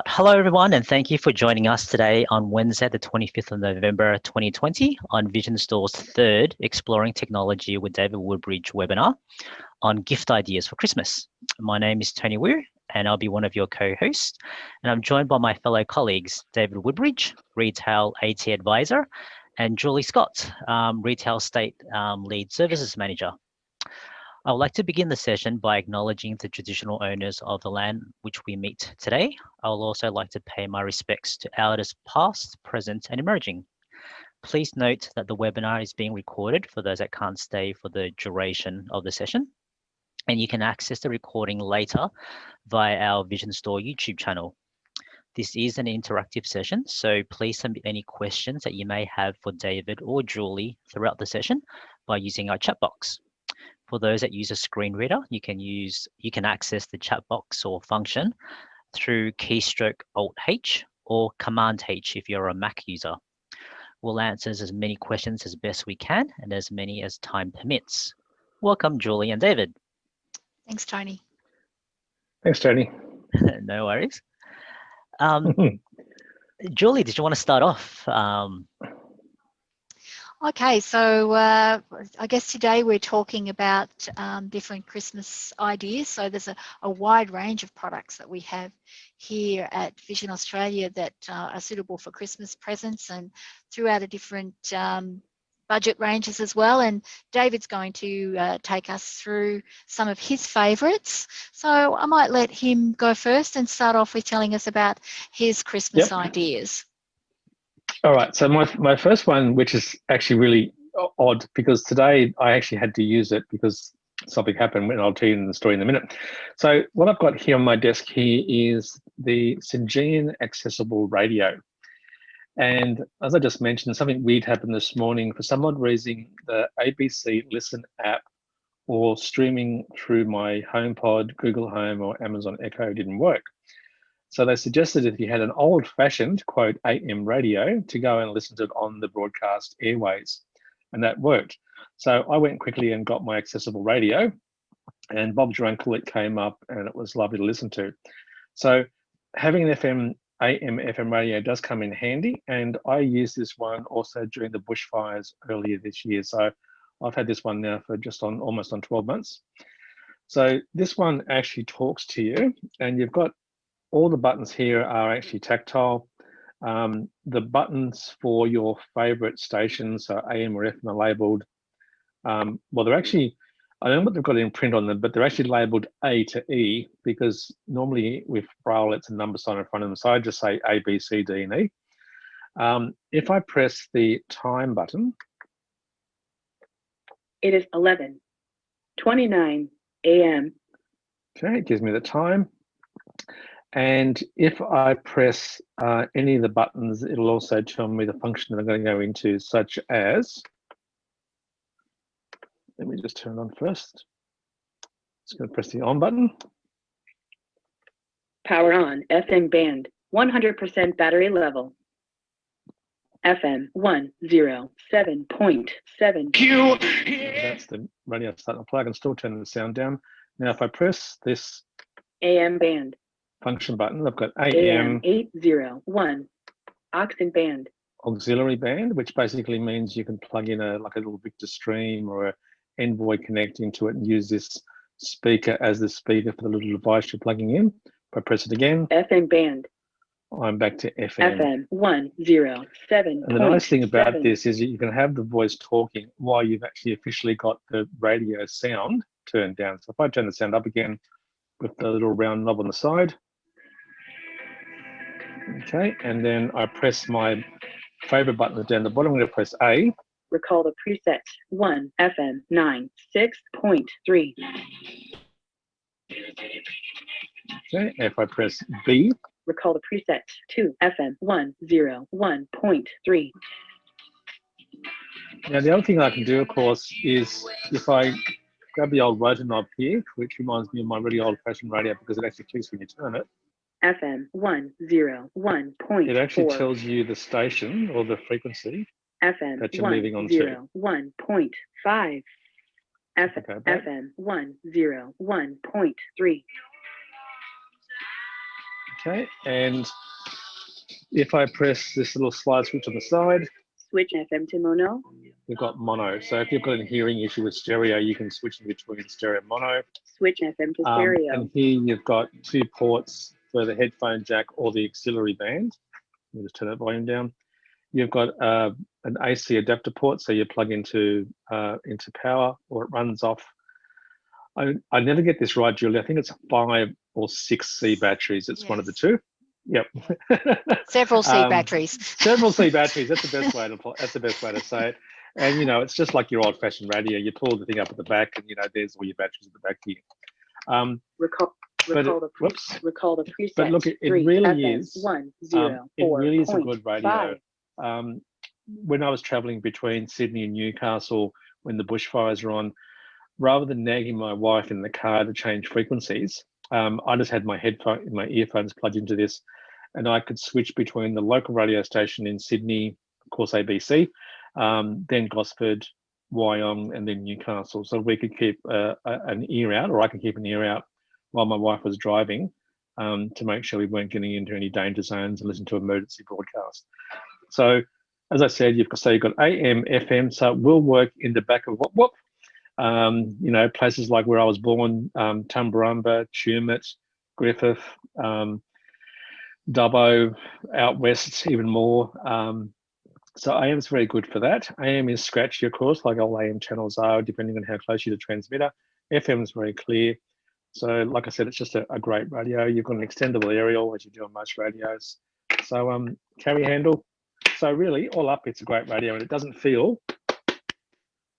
Hello, everyone, and thank you for joining us today on Wednesday, the 25th of November, 2020, on Vision Store's third Exploring Technology with David Woodbridge webinar on gift ideas for Christmas. My name is Tony Wu, and I'll be one of your co-hosts. And I'm joined by my fellow colleagues, David Woodbridge, Retail AT Advisor, and Julie Scott, Retail State Lead Services Manager. I would like to begin the session by acknowledging the traditional owners of the land which we meet today. I would also like to pay my respects to elders past, present, and emerging. Please note that the webinar is being recorded for those that can't stay for the duration of the session. And you can access the recording later via our Vision Store YouTube channel. This is an interactive session, so please submit any questions that you may have for David or Julie throughout the session by using our chat box. For those that use a screen reader, you can access the chat box or function through keystroke Alt-H or Command-H if you're a Mac user. We'll answer as many questions as best we can and as many as time permits. Welcome, Julie and David. Thanks, Tony. Thanks, Tony. No worries. Julie, did you want to start off? Okay, so I guess today we're talking about different Christmas ideas. So there's a wide range of products that we have here at Vision Australia that are suitable for Christmas presents and throughout a different budget ranges as well. And David's going to take us through some of his favourites. So I might let him go first and start off with telling us about his Christmas ideas. All right, so my first one, which is actually really odd because today I actually had to use it because something happened, and I'll tell you the story in a minute. So what I've got here on my desk here is the Syngen accessible radio. And as I just mentioned, something weird happened this morning. For some odd reason, the ABC Listen app or streaming through my HomePod, Google Home or Amazon Echo didn't work. So they suggested if you had an old-fashioned, quote, AM radio to go and listen to it on the broadcast airways, and that worked. So I went quickly and got my accessible radio, and Bob's Your Uncle, it came up, and it was lovely to listen to. So having an AM, FM radio does come in handy, and I used this one also during the bushfires earlier this year. So I've had this one now for just almost on 12 months. So this one actually talks to you, and you've got all the buttons here are actually tactile. The buttons for your favorite stations, so AM or FM, are labeled. Well, they're actually, I don't know what they've got in print on them, but they're actually labeled A to E because normally with Braille, it's a number sign in front of them. So I just say A, B, C, D, and E. If I press the time button, it is 11:29 a.m. Okay, it gives me the time. And if I press any of the buttons, it'll also tell me the function that I'm going to go into, such as, let me just turn it on first. Just going to press the on button. Power on, FM band, 100% battery level. FM 107.7. Q. That's the radio starting to play. I can still turn the sound down. Now, if I press this AM band function button, I've got AM 801 aux band, auxiliary band, which basically means you can plug in like a little Victor Stream or a Envoy Connect into it and use this speaker as the speaker for the little device you're plugging in. If I press it again, FM band, I'm back to FM. FM 107. And the nice thing about this is you can have the voice talking while you've actually officially got the radio sound turned down. So if I turn the sound up again with the little round knob on the side, okay, and then I press my favorite button down the bottom. I'm going to press A. Recall the preset 1 FM 96.3. Okay, if I press B. Recall the preset 2 FM 101.3. Now the other thing I can do, of course, is if I grab the old rotor knob here, which reminds me of my really old-fashioned radio because it actually clicks when you turn it. FM 101.4. It actually tells you the station or the frequency FM that you're moving on to. 101.5. FM 101.3. Okay, and if I press this little slide switch on the side, Switch FM to mono. we've got mono. So if you've got a hearing issue with stereo, you can switch in between stereo and mono. Switch FM to stereo. And here you've got 2 ports for the headphone jack or the auxiliary band. Let me just turn that volume down. You've got an AC adapter port, so you plug into power, or it runs off. I never get this right, Julie. I think it's 5 or 6 C batteries. It's one of the two. Yep. Several C batteries. Several C batteries. That's the best way to. That's the best way to say it. And it's just like your old-fashioned radio. You pull the thing up at the back, and there's all your batteries at the back here. Recall the preset. But look, it 3 really FM, is. 1 It 0 4 really is a good radio. 5. When I was traveling between Sydney and Newcastle when the bushfires were on, rather than nagging my wife in the car to change frequencies, I just had my earphones plugged into this, and I could switch between the local radio station in Sydney, of course ABC, then Gosford, Wyong, and then Newcastle. So we could keep an ear out, or I could keep an ear out while my wife was driving, to make sure we weren't getting into any danger zones and listen to emergency broadcast. So, as I said, you've got AM, FM, so it will work in the back of whoop. Places like where I was born, Tumbarumba, Tumut, Griffith, Dubbo, out west even more. So AM is very good for that. AM is scratchy, of course, like all AM channels are, depending on how close you're to the transmitter. FM is very clear. So, like I said, it's just a great radio. You've got an extendable aerial, as you do on most radios. So, carry handle. So really, all up, it's a great radio, and it doesn't feel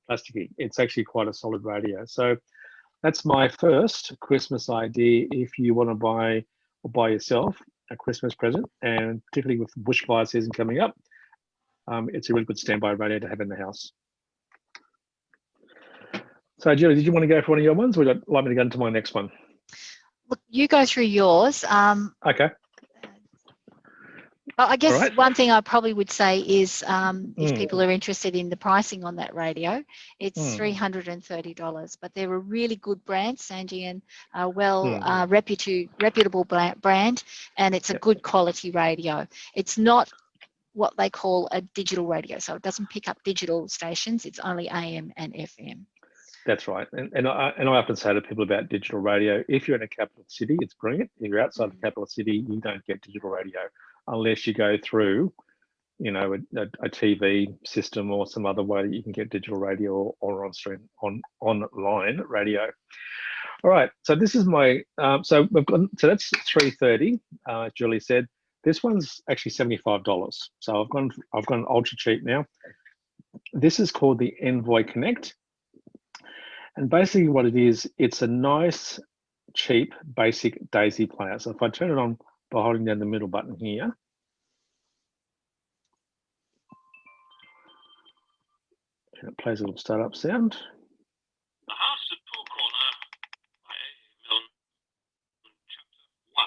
plasticky. It's actually quite a solid radio. So that's my first Christmas idea. If you want to buy yourself a Christmas present, and particularly with the bushfire season coming up, it's a really good standby radio to have in the house. So Julie, did you want to go for one of your ones, or would you like me to go into my next one? Look, you go through yours. Okay. I guess right. One thing I probably would say is if people are interested in the pricing on that radio, it's $330, but they're a really good brand, Sangean, reputable brand, and it's a good quality radio. It's not what they call a digital radio, so it doesn't pick up digital stations. It's only AM and FM. That's right. And I often say to people about digital radio, if you're in a capital city, it's brilliant. If you're outside the capital city, you don't get digital radio unless you go through, a TV system or some other way that you can get digital radio or online radio. All right. So this is my, so that's $330, as Julie said. This one's actually $75. So I've gone ultra cheap now. This is called the Envoy Connect. And basically what it is, it's a nice, cheap, basic DAISY player. So if I turn it on by holding down the middle button here, and it plays a little startup sound. The House at Pool Corner by Milne, Chapter 1,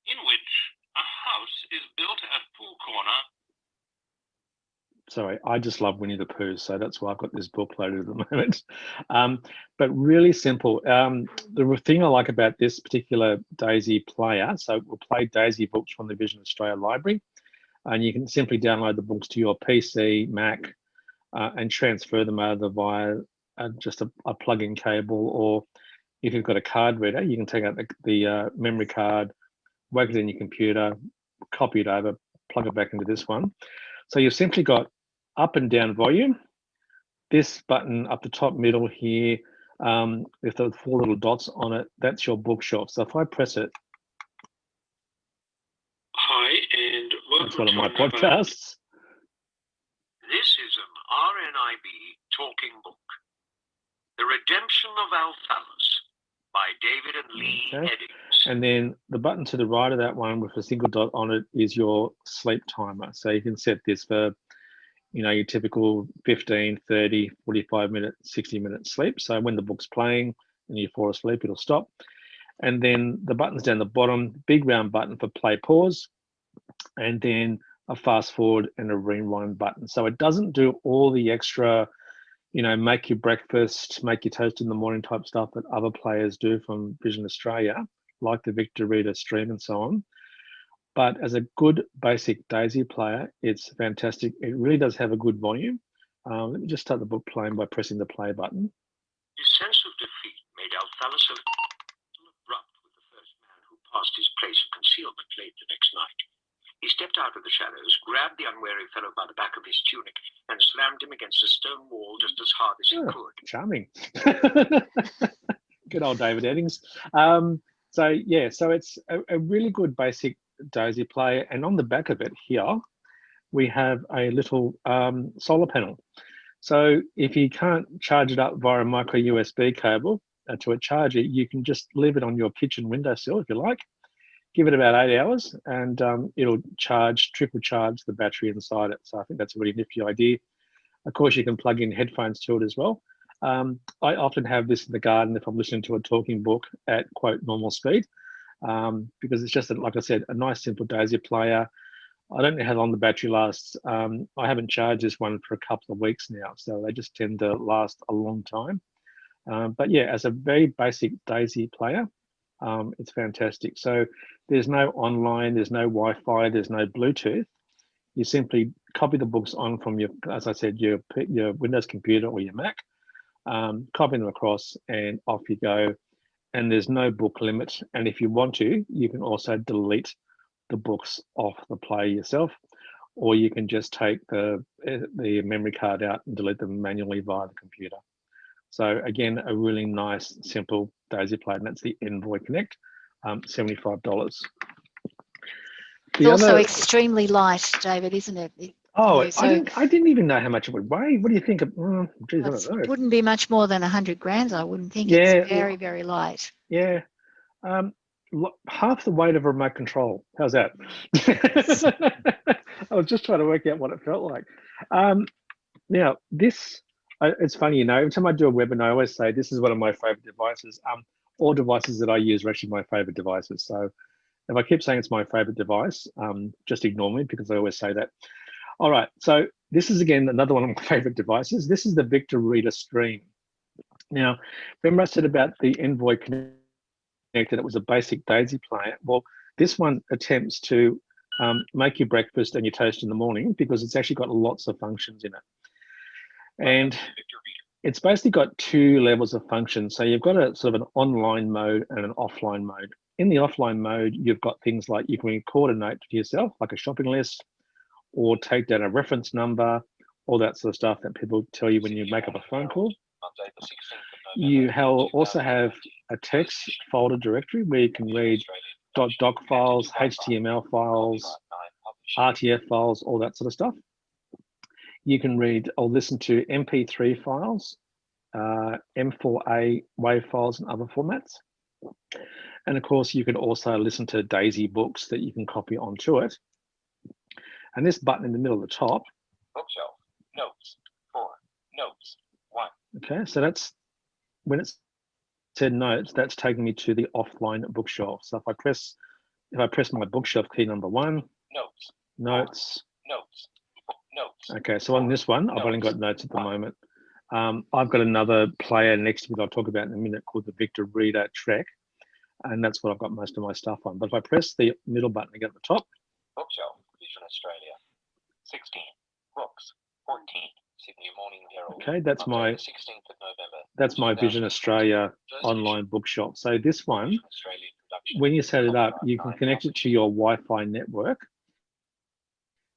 in which a house is built at Pool Corner. Sorry, I just love Winnie the Pooh, so that's why I've got this book loaded at the moment. But really simple. The thing I like about this particular DAISY player, so we'll play DAISY books from the Vision Australia Library, and you can simply download the books to your PC, Mac, and transfer them over via just a plug-in cable, or if you've got a card reader, you can take out the memory card, whack it in your computer, copy it over, plug it back into this one. So you've simply got up and down volume. This button up the top middle here, with the 4 little dots on it, that's your bookshelf. So if I press it, Hi, and welcome. that's one of my to another- podcasts. This is an RNIB talking book, The Redemption of Althalus by David and Lee Okay. Eddings. And then the button to the right of that one with a single dot on it is your sleep timer. So you can set this for, your typical 15, 30, 45 minute, 60 minute sleep. So when the book's playing and you fall asleep, it'll stop. And then the buttons down the bottom, big round button for play pause, and then a fast forward and a rewind button. So it doesn't do all the extra, make your breakfast, make your toast in the morning type stuff that other players do from Vision Australia. like the Victorrita Stream and so on. But as a good basic Daisy player, it's fantastic. It really does have a good volume. Let me just start the book playing by pressing the play button. His sense of defeat made Althalus a little abrupt with the first man who passed his place of concealment late the next night. He stepped out of the shadows, grabbed the unwary fellow by the back of his tunic, and slammed him against a stone wall just as hard as he could. Charming. Good old David Eddings. So it's a really good basic Daisy player, and on the back of it here, we have a little solar panel. So if you can't charge it up via a micro USB cable to a charger, you can just leave it on your kitchen windowsill if you like. Give it about 8 hours and it'll triple charge the battery inside it. So I think that's a really nifty idea. Of course, you can plug in headphones to it as well. I often have this in the garden if I'm listening to a talking book at quote normal speed because it's just, like I said, a nice simple Daisy player. I don't know how long the battery lasts. I haven't charged this one for a couple of weeks now, so they just tend to last a long time. But yeah, as a very basic Daisy player, it's fantastic. So there's no online, there's no Wi-Fi, there's no Bluetooth. You simply copy the books on from your, as I said, your Windows computer or your Mac, copy them across and off you go. And there's no book limit. And if you want to, you can also delete the books off the player yourself, or you can just take the memory card out and delete them manually via the computer. So again, a really nice, simple Daisy player, and that's the Envoy Connect, $75. It's also extremely light, David, isn't it? I didn't even know how much it would weigh. What do you think? Geez, I don't know. It wouldn't be much more than 100 grams, I wouldn't think. Yeah, it's very, very light. Yeah. Half the weight of a remote control. How's that? I was just trying to work out what it felt like. Now, it's funny, every time I do a webinar, I always say this is one of my favorite devices. All devices that I use are actually my favorite devices. So if I keep saying it's my favorite device, just ignore me because I always say that. All right, so this is, again, another one of my favorite devices. This is the Victorrita Stream. Now, remember I said about the Envoy Connect that it was a basic Daisy player? Well, this one attempts to make your breakfast and your toast in the morning because it's actually got lots of functions in it. And it's basically got 2 levels of function. So you've got a sort of an online mode and an offline mode. In the offline mode, you've got things like you can record a note to yourself, like a shopping list, or take down a reference number, all that sort of stuff that people tell you when you make up a phone call. You also have a text folder directory where you can read .doc files, HTML files, RTF files, all that sort of stuff. You can read or listen to MP3 files, M4A WAV files and other formats. And of course, you can also listen to Daisy books that you can copy onto it. And this button in the middle of the top. Bookshelf, notes, 4, notes, 1. Okay, so that's when it's said notes, that's taking me to the offline bookshelf. So if I press my bookshelf key number 1, notes. Okay, so on this one, I've only got notes at the moment. I've got another player next to me that I'll talk about in a minute called the Victorrita Trek, and that's what I've got most of my stuff on. But if I press the middle button again at the top, Bookshelf, Vision Australia, 16, books, 14, Sydney Morning Herald. Okay, that's my 16th of November. That's my Vision Australia online bookshop. So this one, when you set it up, you can connect it to your Wi-Fi network,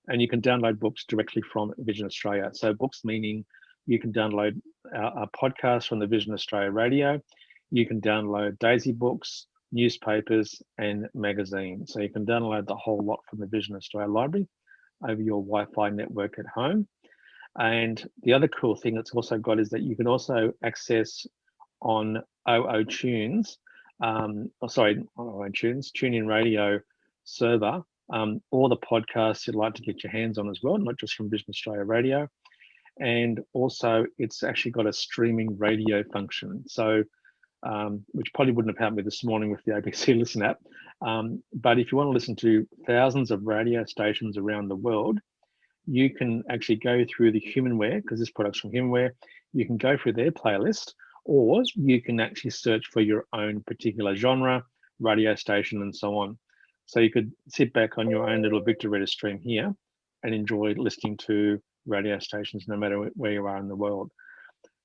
and you can download books directly from Vision Australia. So books meaning you can download a podcast from the Vision Australia radio. You can download Daisy books, newspapers, and magazines. So you can download the whole lot from the Vision Australia library over your Wi-Fi network at home. And the other cool thing it's also got is that you can also access on Tunes, TuneIn Radio server, all the podcasts you'd like to get your hands on as well, not just from Vision Australia Radio. And also it's actually got a streaming radio function. So, which probably wouldn't have happened this morning with the ABC Listen app. But if you want to listen to thousands of radio stations around the world, you can actually go through the Humanware, because this product's from Humanware, you can go through their playlist, or you can actually search for your own particular genre radio station and so on. So you could sit back on your own little Victorrita stream here and enjoy listening to radio stations no matter where you are in the world.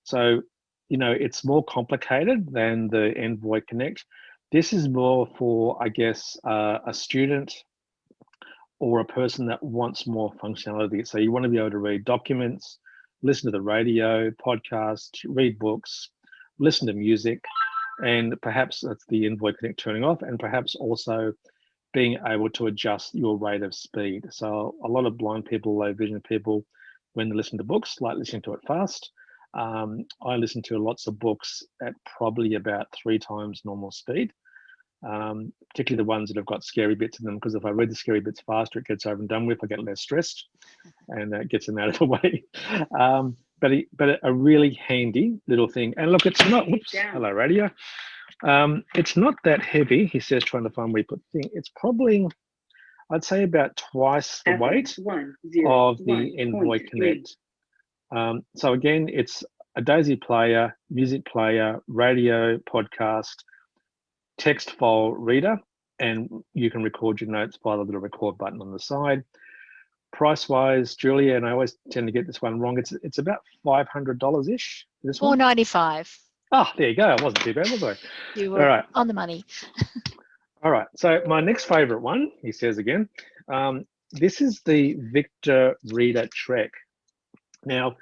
So, you know, it's more complicated than the Envoy Connect. This is more for, I guess, a student or a person that wants more functionality. So you want to be able to read documents, listen to the radio, podcast, read books, listen to music, and perhaps that's the Envoy Connect turning off, and perhaps also being able to adjust your rate of speed. So a lot of blind people, low vision people, when they listen to books, like listening to it fast. I listen to lots of books at probably about 3 times normal speed, particularly the ones that have got scary bits in them, because if I read the scary bits faster, it gets over and done with, I get less stressed, and that gets them out of the way. But a really handy little thing. And look, it's not, whoops, hello radio. It's not that heavy, he says, trying to find where he put the thing. It's probably, I'd say, about twice the weight of the Envoy Connect. So again, it's a daisy player, music player, radio, podcast, text file reader, and you can record your notes by the little record button on the side. Price-wise, Julia, and I always tend to get this one wrong, it's about $500-ish. This one? $495. Ah, there you go. It wasn't too bad, was I? You were All right. on the money. All right. So my next favorite one, he says again, this is the Victorrita Trek. Now,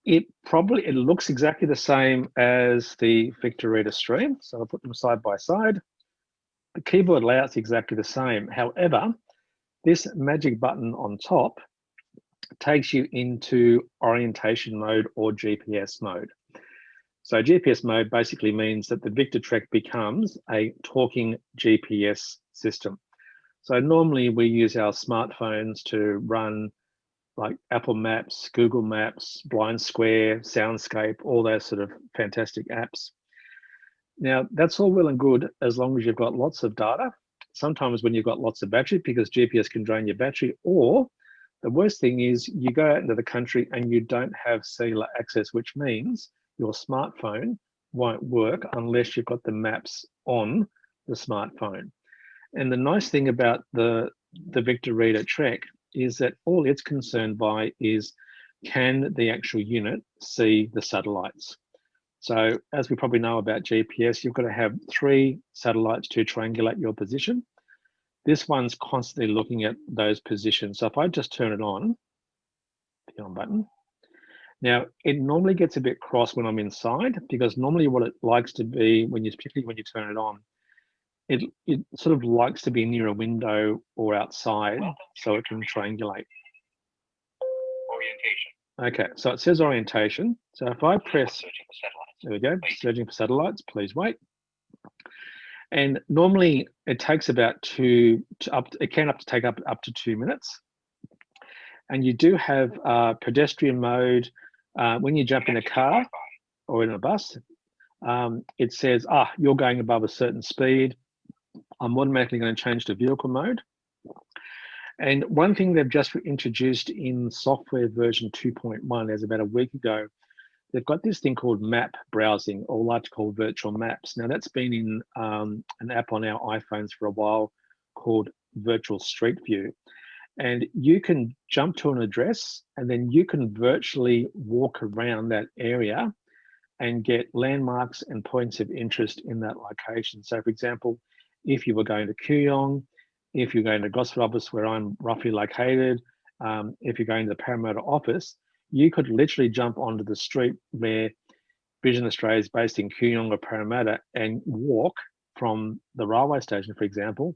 it looks exactly the same as the Victorrita Stream. So I'll put them side by side. The keyboard layout's exactly the same. However, this magic button on top takes you into orientation mode or GPS mode. So GPS mode basically means that the Victor Trek becomes a talking GPS system. So normally we use our smartphones to run like Apple Maps, Google Maps, Blind Square, Soundscape, all those sort of fantastic apps. Now, that's all well and good as long as you've got lots of data. Sometimes when you've got lots of battery, because GPS can drain your battery, or the worst thing is you go out into the country and you don't have cellular access, which means your smartphone won't work unless you've got the maps on the smartphone. And the nice thing about the Victorrita Trek is that all it's concerned by is, can the actual unit see the satellites? So as we probably know about GPS, you've got to have 3 satellites to triangulate your position. This one's constantly looking at those positions. So if I just turn it on, the on button, now it normally gets a bit cross when I'm inside, because normally what it likes to be, particularly when you turn it on, it sort of likes to be near a window or outside so it can triangulate. Orientation. Okay, so it says orientation. So if I press, there we go, searching for satellites, please wait. And normally it takes about it can take up to 2 minutes. And you do have pedestrian mode. When you jump in a car or in a bus, it says, you're going above a certain speed. I'm automatically going to change to vehicle mode. And one thing they've just introduced in software version 2.1, as about a week ago, they've got this thing called map browsing, or like to call virtual maps. Now that's been in an app on our iPhones for a while called Virtual Street View. And you can jump to an address and then you can virtually walk around that area and get landmarks and points of interest in that location. So for example, if you were going to Kooyong, if you're going to Gosford office where I'm roughly located, if you're going to the Parramatta office, you could literally jump onto the street where Vision Australia is based in Kooyong or Parramatta and walk from the railway station, for example,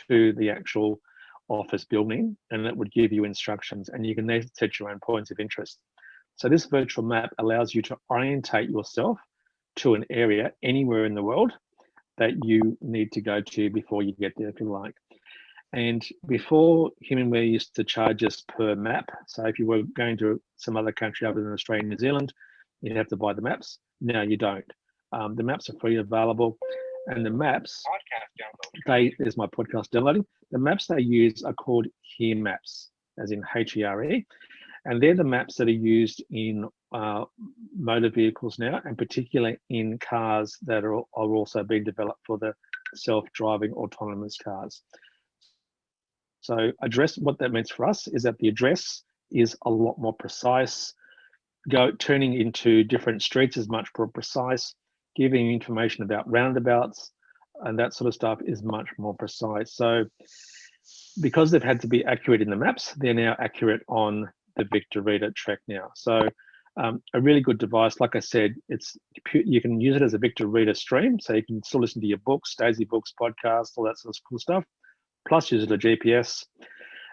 to the actual office building, and it would give you instructions, and you can then set your own points of interest. So this virtual map allows you to orientate yourself to an area anywhere in the world that you need to go to before you get there, if you like. And before, HumanWare used to charge us per map. So if you were going to some other country other than Australia and New Zealand, you'd have to buy the maps. Now you don't. The maps are free available, and the maps, there's my podcast downloading. The maps they use are called HERE maps, as in HERE, and they're the maps that are used in motor vehicles now, and particularly in cars that are also being developed for the self-driving autonomous cars. So what that means for us is that the address is a lot more precise. Turning into different streets is much more precise. Giving information about roundabouts and that sort of stuff is much more precise. So because they've had to be accurate in the maps, they're now accurate on the Victorrita Trek now. So a really good device. Like I said, you can use it as a Victorrita stream, so you can still listen to your books, Daisy Books, podcasts, all that sort of cool stuff. Plus use it as a GPS.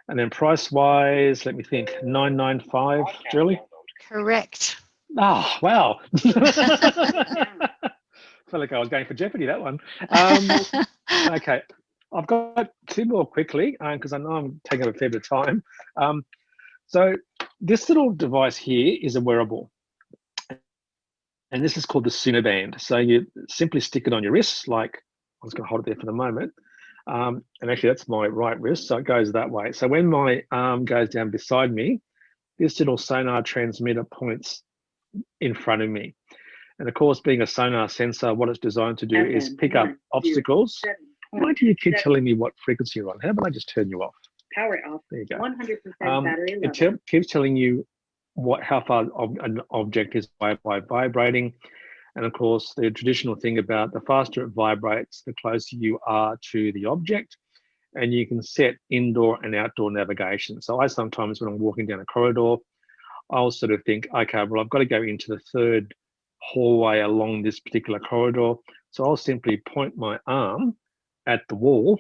And then price-wise, let me think, $9.95, Julie? Correct. Oh, wow. Felt like I was going for Jeopardy, that one. Okay, I've got two more quickly because I know I'm taking up a fair bit of time. So this little device here is a wearable. And this is called the Sunu band. So you simply stick it on your wrist, like I'm just going to hold it there for the moment. And actually, that's my right wrist, so it goes that way. So when my arm goes down beside me, this little sonar transmitter points in front of me. And of course, being a sonar sensor, what it's designed to do is pick up obstacles. Why do you keep telling me what frequency you're on? How about I just turn you off? Power off. There you go. 100% battery level. It keeps telling you how far an object is by vibrating. And of course, the traditional thing about the faster it vibrates, the closer you are to the object. And you can set indoor and outdoor navigation. So I sometimes, when I'm walking down a corridor, I'll sort of think, okay, well, I've got to go into the third hallway along this particular corridor. So I'll simply point my arm at the wall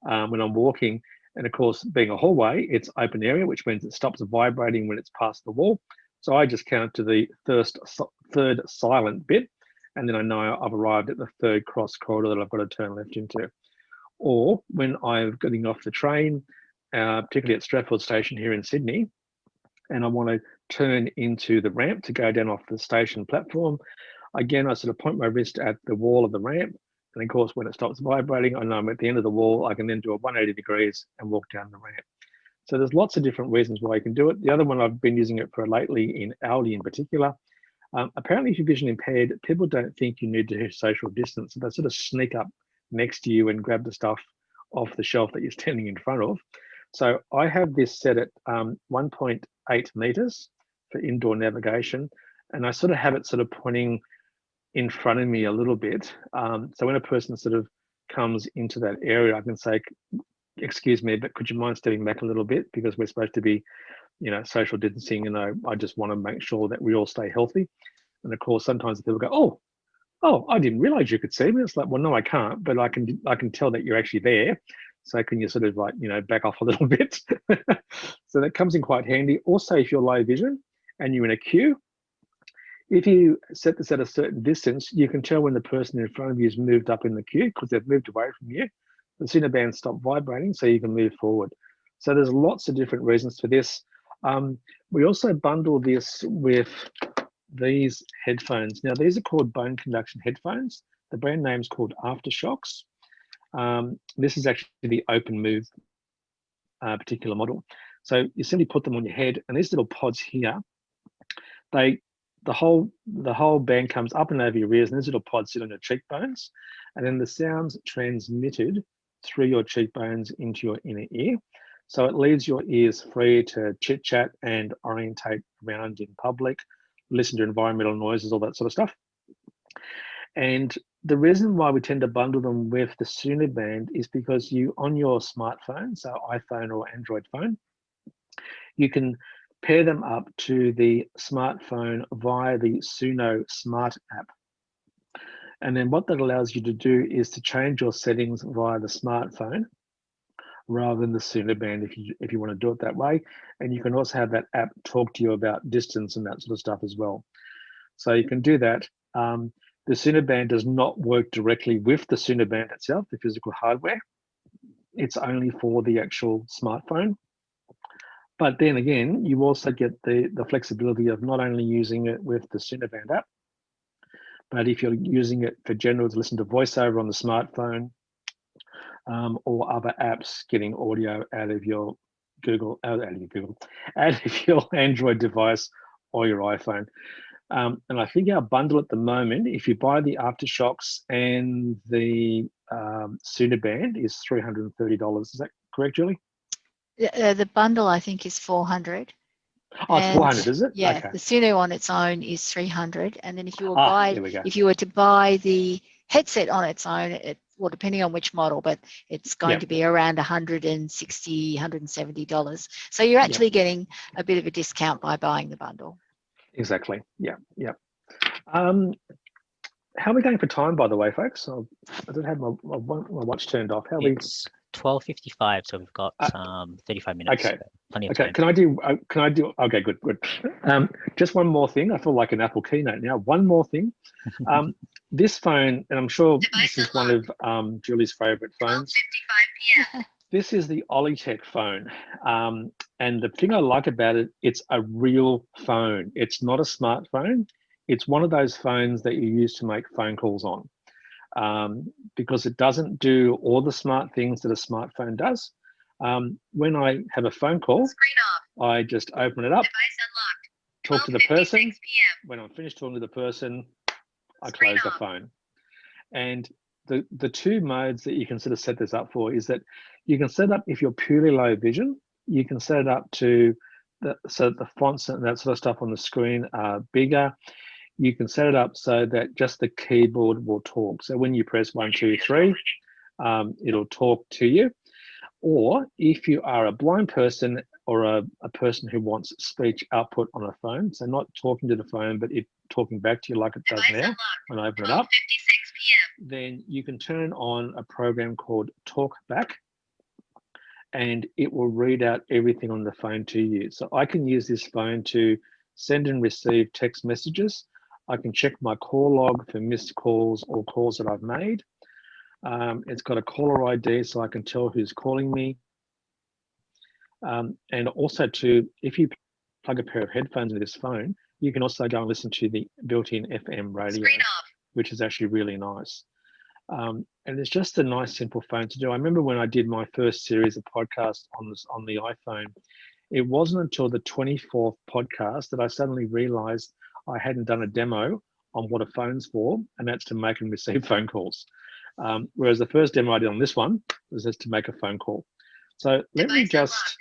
when I'm walking. And of course, being a hallway, it's open area, which means it stops vibrating when it's past the wall. So I just count to the third silent bit, and then I know I've arrived at the third cross corridor that I've got to turn left into. Or when I'm getting off the train, particularly at Stratford Station here in Sydney, and I want to turn into the ramp to go down off the station platform, again, I sort of point my wrist at the wall of the ramp. And of course, when it stops vibrating, I know I'm at the end of the wall. I can then do a 180 degrees and walk down the ramp. So there's lots of different reasons why you can do it. The other one I've been using it for lately in Aldi in particular. Apparently, if you're vision impaired, people don't think you need to do social distance. So they sort of sneak up next to you and grab the stuff off the shelf that you're standing in front of. So I have this set at 1.8 meters for indoor navigation. And I sort of have it sort of pointing in front of me a little bit. So when a person sort of comes into that area, I can say, excuse me, but could you mind stepping back a little bit, because we're supposed to be, social distancing, and I just want to make sure that we all stay healthy. And of course, sometimes people go, oh, I didn't realize you could see me. It's like, well, no, I can't, but I can tell that you're actually there. So can you sort of like, back off a little bit? So that comes in quite handy. Also, if you're low vision and you're in a queue, if you set this at a certain distance, you can tell when the person in front of you has moved up in the queue because they've moved away from you. The Sunu band stopped vibrating, so you can move forward. So there's lots of different reasons for this. We also bundle this with these headphones. Now, these are called bone conduction headphones. The brand name is called Aftershokz. This is actually the open move particular model. So you simply put them on your head, and these little pods here, the whole band comes up and over your ears, and these little pods sit on your cheekbones, and then the sound's transmitted through your cheekbones into your inner ear. So it leaves your ears free to chit chat and orientate around in public, listen to environmental noises, all that sort of stuff. And the reason why we tend to bundle them with the Sunu band is because on your smartphone, so iPhone or Android phone, you can pair them up to the smartphone via the Sunu Smart app. And then what that allows you to do is to change your settings via the smartphone rather than the Sunu band if you want to do it that way. And you can also have that app talk to you about distance and that sort of stuff as well. So you can do that. The Sunu band does not work directly with the Sunu band itself, the physical hardware. It's only for the actual smartphone. But then again, you also get the flexibility of not only using it with the Sunu band app, but if you're using it for general to listen to voiceover on the smartphone or other apps, getting audio out of your Android device or your iPhone. And I think our bundle at the moment, if you buy the Aftershokz and the Sunu band, is $330. Is that correct, Julie? The bundle, I think, is 400. Oh, it's 400, is it? Yeah, Okay. the Sunu on its own is 300, and then if you were to buy the headset on its own, well, depending on which model, but it's going to be around $160, $170. So you're actually getting a bit of a discount by buying the bundle. Exactly. Yeah. How are we going for time, by the way, folks? I don't have my watch turned off. It's 12:55, so we've got 35 minutes. Okay. So plenty of time. Can I do? Okay, good. Just one more thing. I feel like an Apple keynote now. One more thing. This phone, and I'm sure this is one of Julie's favorite phones. 12:55 p.m. This is the Olitech phone. And the thing I like about it, it's a real phone. It's not a smartphone. It's one of those phones that you use to make phone calls on, because it doesn't do all the smart things that a smartphone does. When I have a phone call, I just open it up, talk to the person. When I'm finished talking to the person, I close the phone. And the two modes that you can sort of set this up for is that you can set up, if you're purely low vision, you can set it up to so that the fonts and that sort of stuff on the screen are bigger. You can set it up so that just the keyboard will talk. So when you press 1, 2, 3, it'll talk to you. Or if you are a blind person or a person who wants speech output on a phone, so not talking to the phone, but it talking back to you like it does now when I open it up, then you can turn on a program called TalkBack, and it will read out everything on the phone to you. So I can use this phone to send and receive text messages. I can check my call log for missed calls or calls that I've made. It's got a caller ID, so I can tell who's calling me. And also if you plug a pair of headphones into this phone, you can also go and listen to the built-in FM radio, which is actually really nice. And it's just a nice, simple phone to do. I remember when I did my first series of podcasts on the iPhone, it wasn't until the 24th podcast that I suddenly realized I hadn't done a demo on what a phone's for, and that's to make and receive phone calls. Whereas the first demo I did on this one was just to make a phone call. So let me just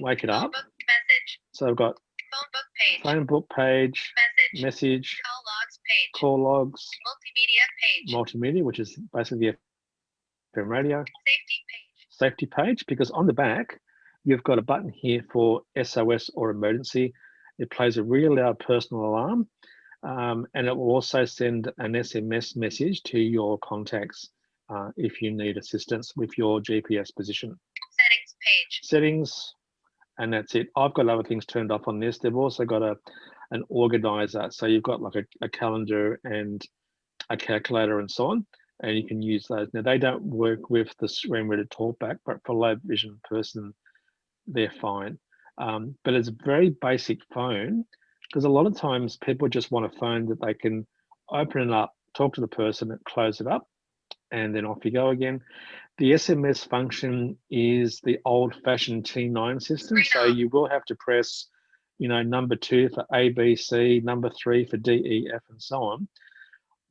wake it up. So I've got phone book page, message, call logs, multimedia, which is basically the FM radio, safety page, because on the back, you've got a button here for SOS or emergency. It plays a really loud personal alarm, and it will also send an SMS message to your contacts if you need assistance with your GPS position. Settings page. Settings, and that's it. I've got other things turned off on this. They've also got an organizer, so you've got like a calendar and a calculator and so on, and you can use those. Now they don't work with the screen reader talkback, but for a low vision person, they're fine. But it's a very basic phone, because a lot of times people just want a phone that they can open it up, talk to the person, and close it up, and then off you go again. The SMS function is the old-fashioned T9 system, so you will have to press, number 2 for A, B, C, number 3 for D, E, F, and so on.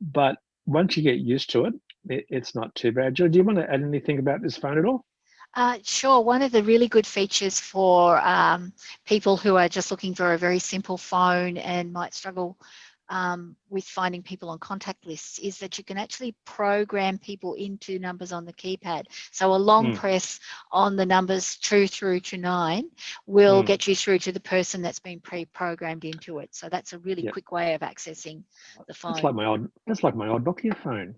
But once you get used to it, it's not too bad. Jill, do you want to add anything about this phone at all? Sure. One of the really good features for people who are just looking for a very simple phone and might struggle with finding people on contact lists is that you can actually program people into numbers on the keypad. So a long press on the numbers 2 through to 9 will get you through to the person that's been pre-programmed into it. So that's a really quick way of accessing the phone. That's like my old Nokia phone.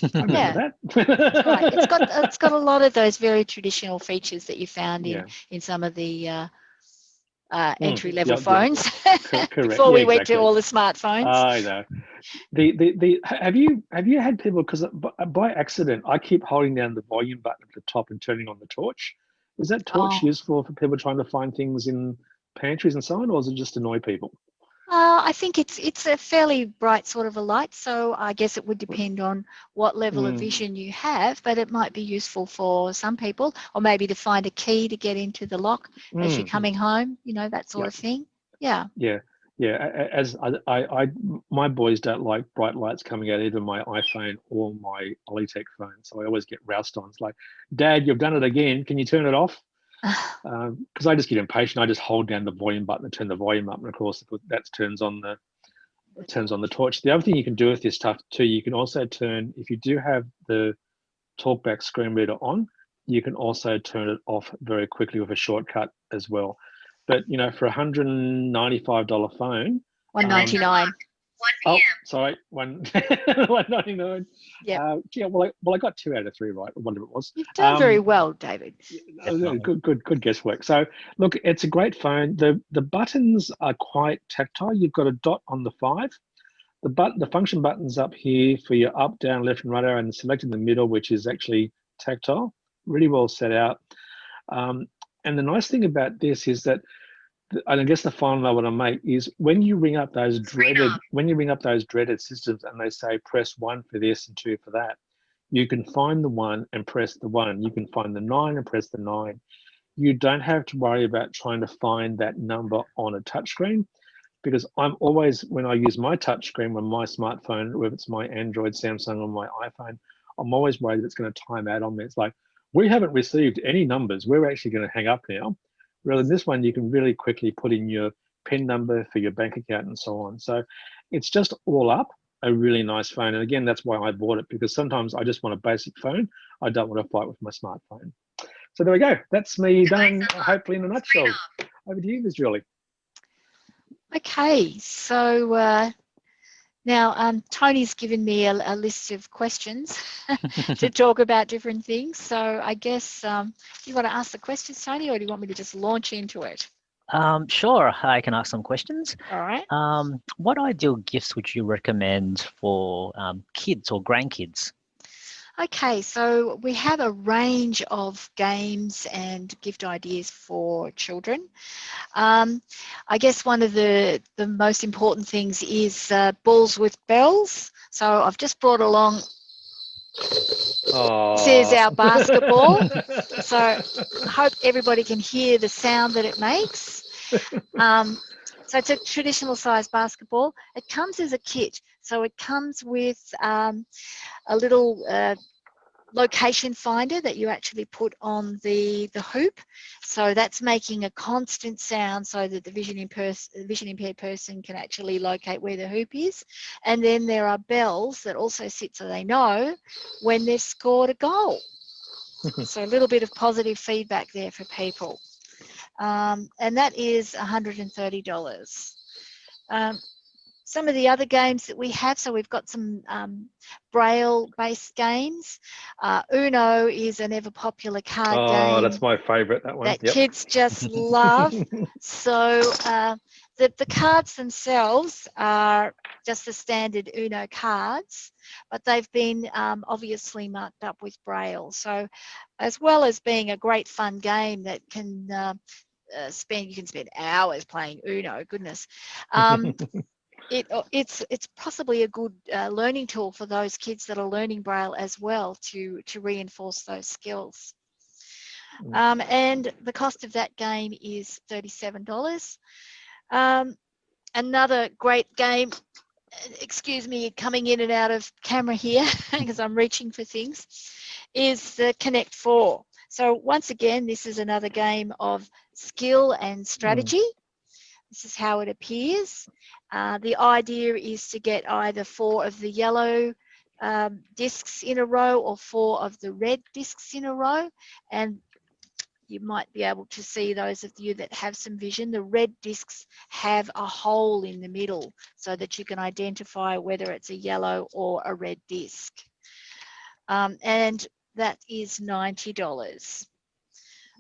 I remember that. Right. It's got a lot of those very traditional features that you found in some of the entry-level phones before we went to all the smartphones. I know. Have you had people, because by accident I keep holding down the volume button at the top and turning on the torch. Is that torch useful for people trying to find things in pantries and so on, or does it just annoy people? I think it's a fairly bright sort of a light, so I guess it would depend on what level of vision you have, but it might be useful for some people, or maybe to find a key to get into the lock as you're coming home, that sort of thing. Yeah. Yeah. As my boys don't like bright lights coming out either my iPhone or my Olitech phone, so I always get roused on. It's like, Dad, you've done it again. Can you turn it off? Because I just get impatient. I just hold down the volume button and turn the volume up, and of course that turns on the torch. The other thing you can do with this stuff too, you can also turn, if you do have the talkback screen reader on, you can also turn it off very quickly with a shortcut as well. But for $195 phone, $199. 1 oh, p.m. sorry, $199. Yeah. Well, I got 2 out of 3 right. I wonder what it was. You've done very well, David. Good guesswork. So look, it's a great phone. The buttons are quite tactile. You've got a dot on the 5. The function buttons up here for your up, down, left, and right arrow, and selecting the middle, which is actually tactile. Really well set out. And the nice thing about this is that, and I guess the final note I want to make is when you ring up those dreaded systems and they say press 1 for this and 2 for that, you can find the 1 and press the 1. You can find the 9 and press the 9. You don't have to worry about trying to find that number on a touchscreen, because I'm always, when I use my touchscreen on my smartphone, whether it's my Android, Samsung, or my iPhone, I'm always worried that it's going to time out on me. It's like, we haven't received any numbers. We're actually going to hang up now. Rather than this one, you can really quickly put in your PIN number for your bank account and so on. So it's just all up a really nice phone. And again, that's why I bought it, because sometimes I just want a basic phone. I don't want to fight with my smartphone. So there we go. That's me done, hopefully in a nutshell. Over to you, Ms. Julie. Okay, so now Tony's given me a list of questions to talk about different things. So I guess do you want to ask the questions, Tony, or do you want me to just launch into it? Sure, I can ask some questions. All right. What ideal gifts would you recommend for kids or grandkids? Okay, so we have a range of games and gift ideas for children. I guess one of the most important things is balls with bells. So I've just brought along, this is our basketball. So I hope everybody can hear the sound that it makes. So it's a traditional size basketball. It comes as a kit. So it comes with a little location finder that you actually put on the hoop. So that's making a constant sound so that the vision impaired person can actually locate where the hoop is. And then there are bells that also sit so they know when they've scored a goal. So a little bit of positive feedback there for people. And that is $130. Some of the other games that we have, so we've got some Braille-based games. Uno is an ever-popular card game. Oh, that's my favourite, that one. That kids just love. So the cards themselves are just the standard Uno cards, but they've been obviously marked up with Braille. So as well as being a great fun game that can you can spend hours playing Uno, goodness. It's possibly a good learning tool for those kids that are learning Braille as well to reinforce those skills. And the cost of that game is $37. Another great game, excuse me, coming in and out of camera here because I'm reaching for things, is the Connect 4. So once again, this is another game of skill and strategy. This is how it appears. The idea is to get either 4 of the yellow discs in a row or 4 of the red discs in a row. And you might be able to see, those of you that have some vision, the red discs have a hole in the middle so that you can identify whether it's a yellow or a red disc. And that is $90.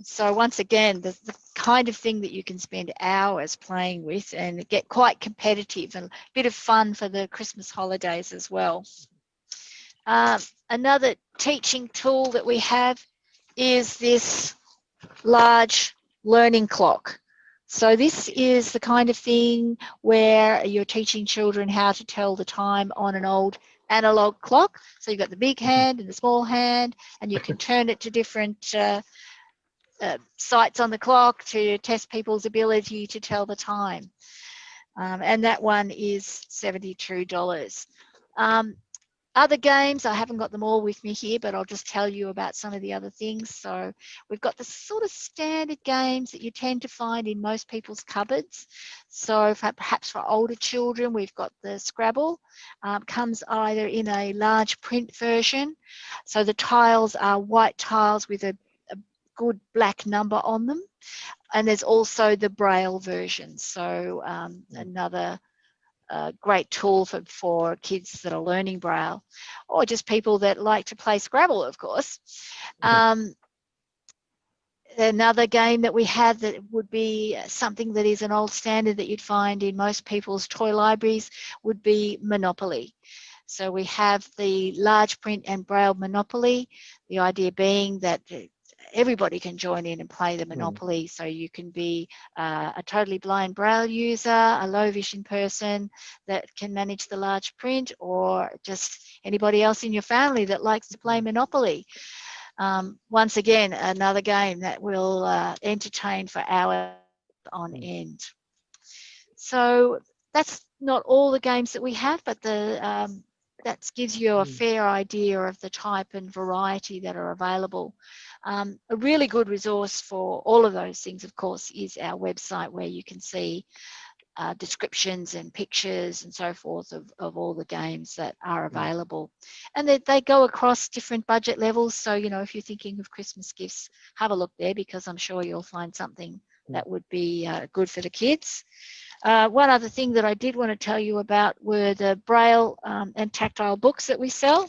So once again, the kind of thing that you can spend hours playing with and get quite competitive, and a bit of fun for the Christmas holidays as well. Another teaching tool that we have is this large learning clock. So this is the kind of thing where you're teaching children how to tell the time on an old analog clock. So you've got the big hand and the small hand, and you can turn it to different sites on the clock to test people's ability to tell the time. and that one is $72. Other games, I haven't got them all with me here, but I'll just tell you about some of the other things. So we've got the sort of standard games that you tend to find in most people's cupboards. So perhaps for older children, we've got the Scrabble. Comes either in a large print version. So the tiles are white tiles with a good black number on them. And there's also the Braille version. So another great tool for kids that are learning Braille, or just people that like to play Scrabble, of course. Another game that we have that would be something that is an old standard that you'd find in most people's toy libraries would be Monopoly. So we have the large print and Braille Monopoly, the idea being that everybody can join in and play the Monopoly. So you can be a totally blind Braille user, a low vision person that can manage the large print, or just anybody else in your family that likes to play Monopoly. Once again, another game that will entertain for hours on end. So that's not all the games that we have, but that gives you a fair idea of the type and variety that are available. A really good resource for all of those things, of course, is our website, where you can see descriptions and pictures and so forth of all the games that are available. And they go across different budget levels. So, you know, if you're thinking of Christmas gifts, have a look there, because I'm sure you'll find something that would be good for the kids. One other thing that I did want to tell you about were the Braille and tactile books that we sell.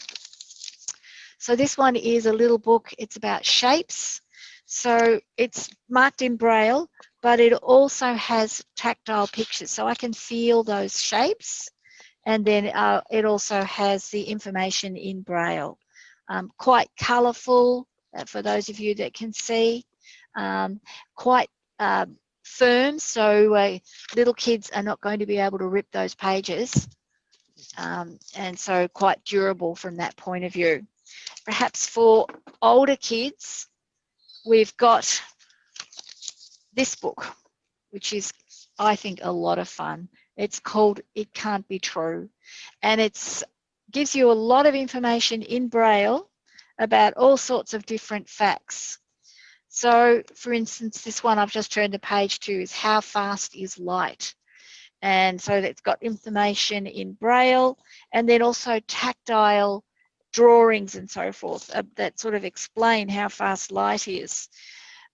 So this one is a little book. It's about shapes. So it's marked in Braille, but it also has tactile pictures. So I can feel those shapes. And then it also has the information in Braille. Quite colourful, for those of you that can see. Quite firm, so little kids are not going to be able to rip those pages. And so quite durable from that point of view. Perhaps for older kids, we've got this book, which is, I think, a lot of fun. It's called It Can't Be True. And it gives you a lot of information in Braille about all sorts of different facts. So, for instance, this one I've just turned the page to is how fast is light? And so it's got information in Braille, and then also tactile drawings and so forth that sort of explain how fast light is.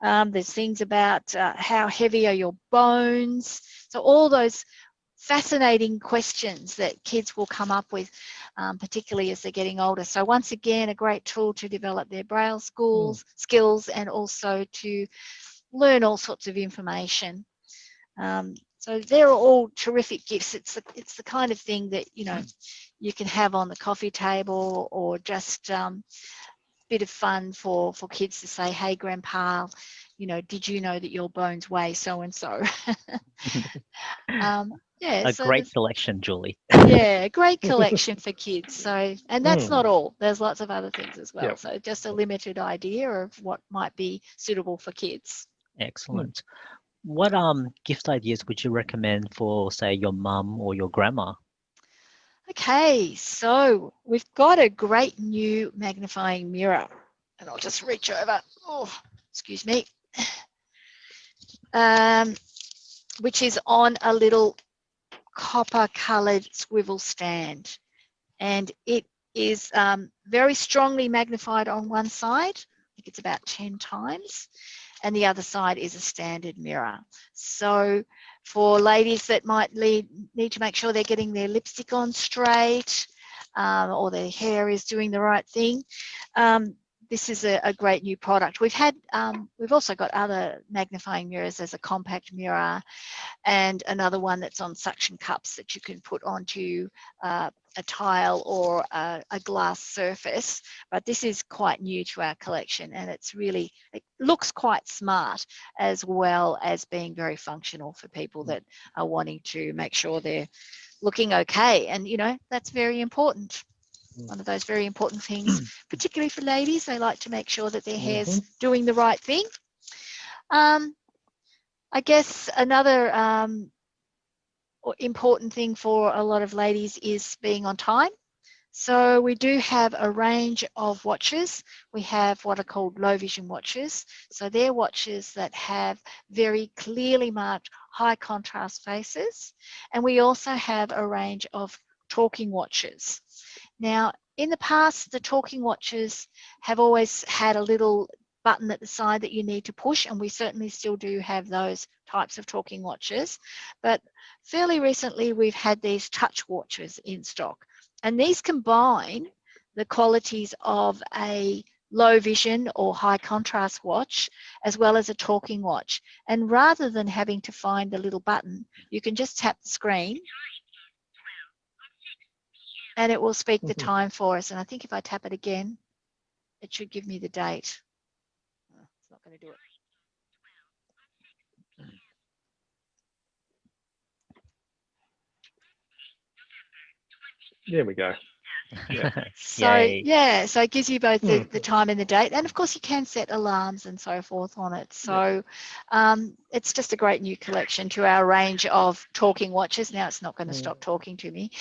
There's things about how heavy are your bones. So all those fascinating questions that kids will come up with, particularly as they're getting older. So once again, a great tool to develop their Braille skills and also to learn all sorts of information. So they're all terrific gifts. It's the kind of thing that, you know, you can have on the coffee table, or just bit of fun for kids to say, hey, Grandpa, you know, did you know that your bones weigh so and so? Yeah, a so great collection, Julie. Yeah, great collection for kids. So, and that's not all. There's lots of other things as well. Yep. So just a limited idea of what might be suitable for kids. Excellent. What gift ideas would you recommend for, say, your mum or your grandma? Okay, so we've got a great new magnifying mirror, and I'll just reach over. Oh, excuse me. Which is on a little copper-coloured swivel stand, and it is very strongly magnified on one side. I think it's about 10 times, and the other side is a standard mirror. So for ladies that might need to make sure they're getting their lipstick on straight, or their hair is doing the right thing, this is a great new product. We've also got other magnifying mirrors. There's a compact mirror and another one that's on suction cups that you can put onto a tile or a glass surface. But this is quite new to our collection, and it looks quite smart, as well as being very functional for people that are wanting to make sure they're looking okay. And, you know, that's very important. One of those very important things, particularly for ladies. They like to make sure that their hair's doing the right thing. I guess another important thing for a lot of ladies is being on time. So we do have a range of watches. We have what are called low vision watches. So they're watches that have very clearly marked high contrast faces. And we also have a range of talking watches. Now, in the past, the talking watches have always had a little button at the side that you need to push, and we certainly still do have those types of talking watches. But fairly recently, we've had these touch watches in stock. And these combine the qualities of a low vision or high contrast watch as well as a talking watch. And rather than having to find the little button, you can just tap the screen and it will speak the time for us. And I think if I tap it again, it should give me the date. Oh, it's not going to do it. There we go. So Yay. yeah, so it gives you both the time and the date, and of course you can set alarms and so forth on it. So it's just a great new collection to our range of talking watches. Now it's not going to stop talking to me.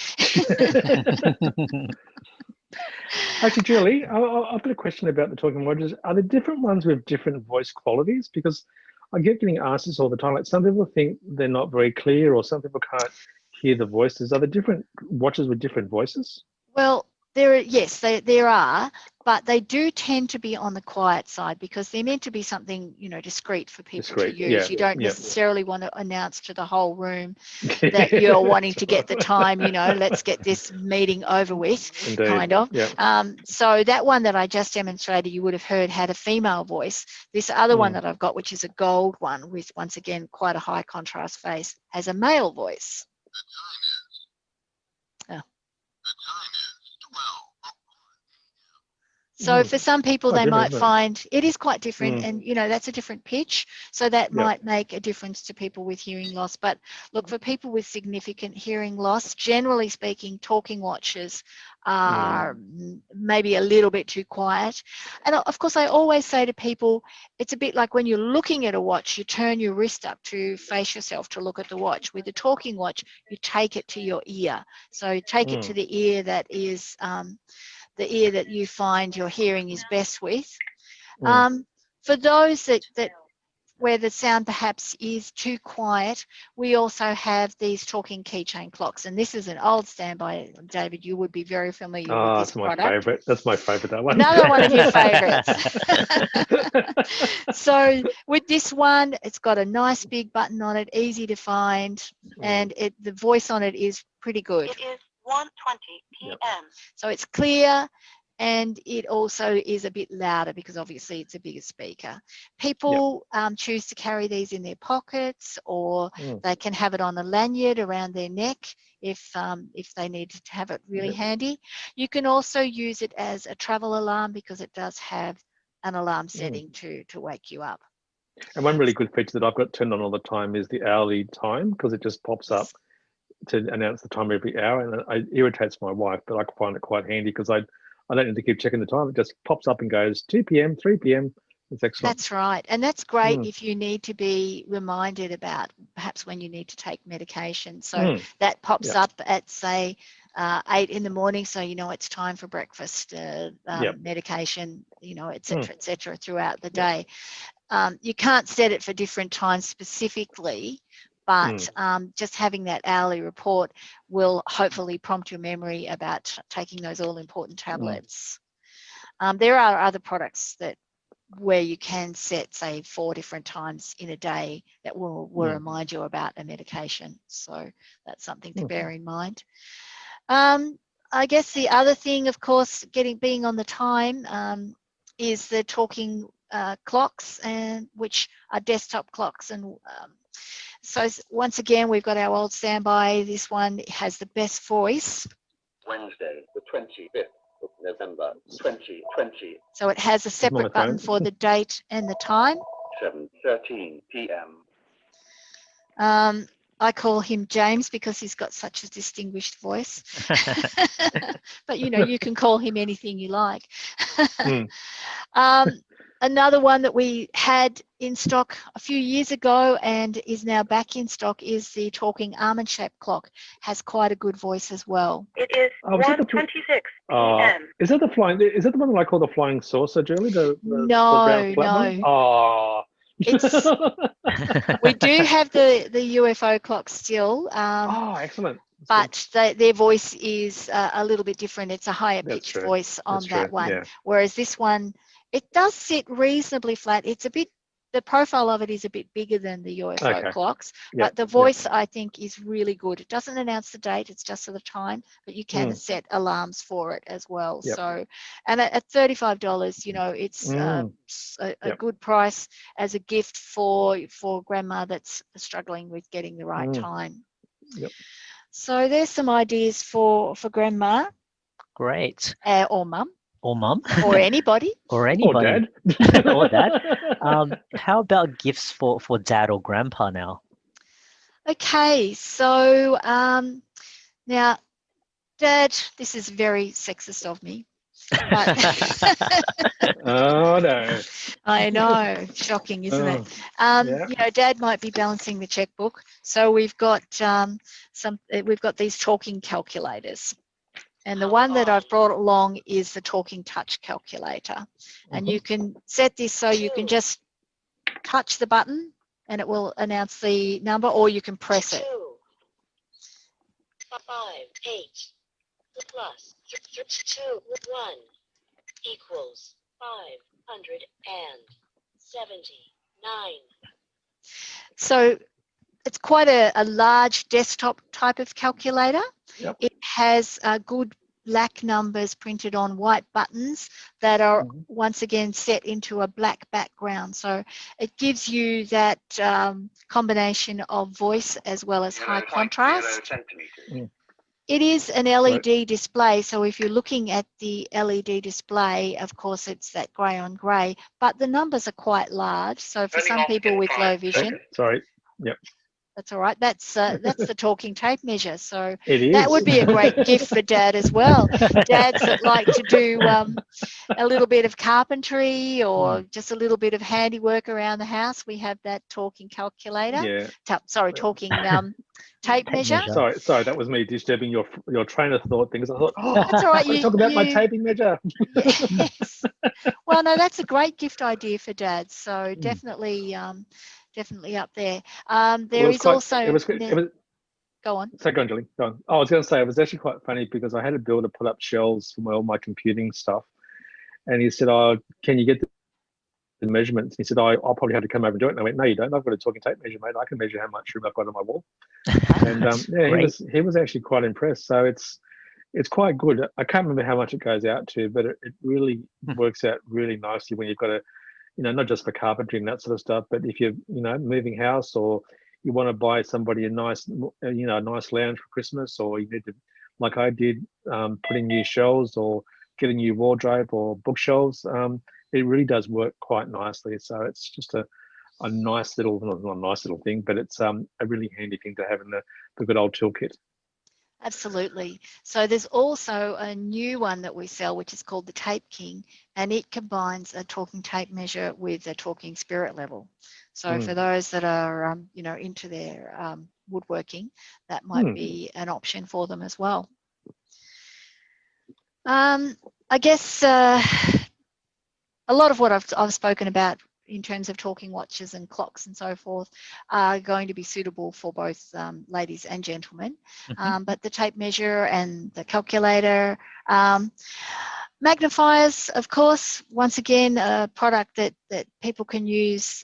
Actually, Julie, I've got a question about the talking watches. Are there different ones with different voice qualities? Because I get getting asked this all the time. Like some people think they're not very clear, or some people can't hear the voices. Are there different watches with different voices? Well, there are, but they do tend to be on the quiet side because they're meant to be something, discreet for people to use. Yeah, you don't necessarily want to announce to the whole room that you're wanting to get the time, let's get this meeting over with. Indeed. Kind of. Yeah. So that one that I just demonstrated, you would have heard had a female voice. This other one that I've got, which is a gold one with, once again, quite a high contrast face, has a male voice. So for some people, they might find it is quite different, and that's a different pitch. So that might make a difference to people with hearing loss. But look, for people with significant hearing loss, generally speaking, talking watches are maybe a little bit too quiet. And of course, I always say to people, it's a bit like when you're looking at a watch, you turn your wrist up to face yourself to look at the watch. With the talking watch, you take it to your ear. So take it to the ear that is the ear that you find your hearing is best with. For those that where the sound perhaps is too quiet, we also have these talking keychain clocks, and this is an old standby. David, you would be very familiar with this product. That's my favorite. That one. Another one of your favorites. So with this one, it's got a nice big button on it, easy to find, and the voice on it is pretty good. It is 1:20 p.m. So it's clear, and it also is a bit louder because obviously it's a bigger speaker. People choose to carry these in their pockets, or they can have it on a lanyard around their neck if they need to have it really handy. You can also use it as a travel alarm because it does have an alarm setting to wake you up. And one really good feature that I've got turned on all the time is the hourly time, because it just pops up to announce the time every hour, and it irritates my wife, but I find it quite handy because I don't need to keep checking the time. It just pops up and goes 2 p.m, 3 p.m. It's excellent. That's right. And that's great if you need to be reminded about perhaps when you need to take medication. So that pops up at, say, 8 in the morning, so you know it's time for breakfast, medication, et cetera, throughout the day. You can't set it for different times specifically, but just having that hourly report will hopefully prompt your memory about taking those all-important tablets. There are other products where you can set, say, 4 different times in a day that will remind you about a medication. So that's something to bear in mind. I guess the other thing, of course, being on the time is the talking clocks, and which are desktop clocks. And so once again, we've got our old standby. This one has the best voice. Wednesday, the 25th of November, 2020. So it has a separate button for the date and the time. 7:13 p.m. I call him James because he's got such a distinguished voice. But, you can call him anything you like. Another one that we had in stock a few years ago and is now back in stock is the talking almond-shaped clock. Has quite a good voice as well. It is Oh, is that the 1:26 p.m. Is that the flying? Is that the one that I call the flying saucer, Julie? The No, brown flat one? no. Oh. It's we do have the UFO clock still, Oh, excellent. That's but their voice is a little bit different. It's a higher That's pitched true. voice on That's that true, one, yeah. whereas this one, it does sit reasonably flat. It's a bit, the profile of it is a bit bigger than the UFO Okay. clocks, Yep, but the voice I think is really good. It doesn't announce the date, it's just for the time, but you can set alarms for it as well. Yep. So, and at $35, you know, it's a Yep. good price as a gift for grandma that's struggling with getting the right time. Yep. So there's some ideas for grandma Great. or mum Or mum. or anybody. Or Or anybody. dad. Or dad. How about gifts for dad or grandpa now? Okay, so now, Dad, this is very sexist of me, but Oh no. I know, shocking, isn't it? Yeah. You know, Dad might be balancing the checkbook, so we've got we've got these talking calculators, and the one that I've brought along is the talking touch calculator, and you can set this so you can just touch the button and it will announce the number, or you can press it. 5, 8 plus 2, 1 equals 579. So it's quite a large desktop type of calculator. Yep. It has good black numbers printed on white buttons that are once again set into a black background. So it gives you that combination of voice as well as high contrast. It is an LED display, so if you're looking at the LED display, of course it's that grey on grey, but the numbers are quite large. So for some people with low vision, Sorry. Yep. that's all right. That's the talking tape measure. So It is. that would be a great gift for Dad as well. Dads that like to do a little bit of carpentry or just a little bit of handiwork around the house, we have that talking calculator. Yeah. Talking tape measure. Sorry, that was me disturbing your train of thought things. I thought, That's all right. let's talk about my taping measure. Yes. Well, no, that's a great gift idea for Dad. So definitely up there. There is also. Go on. So go on, Julie. Go on. I was going to say it was actually quite funny because I had a builder put up shelves for all my computing stuff, and he said, "Oh, can you get the measurements?" He said, "I'll probably have to come over and do it." And I went, "No, you don't. I've got a talking tape measure, mate. I can measure how much room I've got on my wall." And yeah, he was actually quite impressed. So it's quite good. I can't remember how much it goes out to, but it really works out really nicely when you've got not just for carpentry and that sort of stuff, but if you're moving house or you want to buy somebody a nice lounge for Christmas, or you need to, like I did, putting new shelves or get a new wardrobe or bookshelves. It really does work quite nicely. So it's just a nice little, not a nice little thing, but it's a really handy thing to have in the good old toolkit. Absolutely. So there's also a new one that we sell, which is called the Tape King, and it combines a talking tape measure with a talking spirit level. So for those that are, into their woodworking, that might be an option for them as well. I guess a lot of what I've spoken about in terms of talking watches and clocks and so forth are going to be suitable for both ladies and gentlemen. But the tape measure and the calculator, magnifiers, of course, once again, a product that people can use